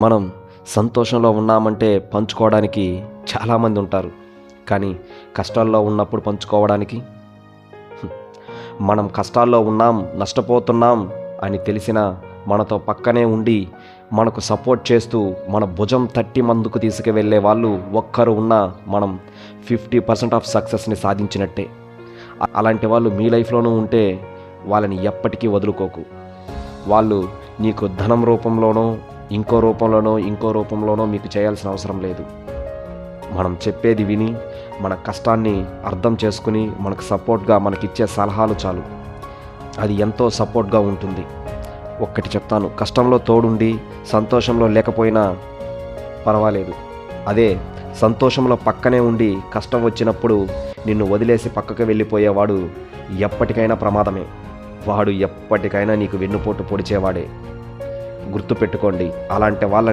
మనం సంతోషంలో ఉన్నామంటే పంచుకోవడానికి చాలామంది ఉంటారు. కానీ కష్టాల్లో ఉన్నప్పుడు పంచుకోవడానికి మనం కష్టాల్లో ఉన్నాం, నష్టపోతున్నాం అని తెలిసినా మనతో పక్కనే ఉండి మనకు సపోర్ట్ చేస్తూ మన భుజం తట్టి ముందుకు తీసుకువెళ్ళే వాళ్ళు ఒక్కరు ఉన్నా మనం 50% ఆఫ్ సక్సెస్ని సాధించినట్టే. అలాంటి వాళ్ళు మీ లైఫ్లోనూ ఉంటే వాళ్ళని ఎప్పటికీ వదులుకోకు. వాళ్ళు నీకు ధనం రూపంలోనో ఇంకో రూపంలోనో మీకు చేయాల్సిన అవసరం లేదు. మనం చెప్పేది విని మన కష్టాన్ని అర్థం చేసుకుని మనకు సపోర్ట్గా మనకిచ్చే సలహాలు చాలు. అది ఎంతో సపోర్ట్గా ఉంటుంది. ఒక్కటి చెప్తాను, కష్టంలో తోడుండి సంతోషంలో లేకపోయినా పర్వాలేదు. అదే సంతోషంలో పక్కనే ఉండి కష్టం వచ్చినప్పుడు నిన్ను వదిలేసి పక్కకు వెళ్ళిపోయేవాడు ఎప్పటికైనా ప్రమాదమే. వాడు ఎప్పటికైనా నీకు వెన్నుపోటు పొడిచేవాడే. గుర్తుపెట్టుకోండి, అలాంటి వాళ్ళని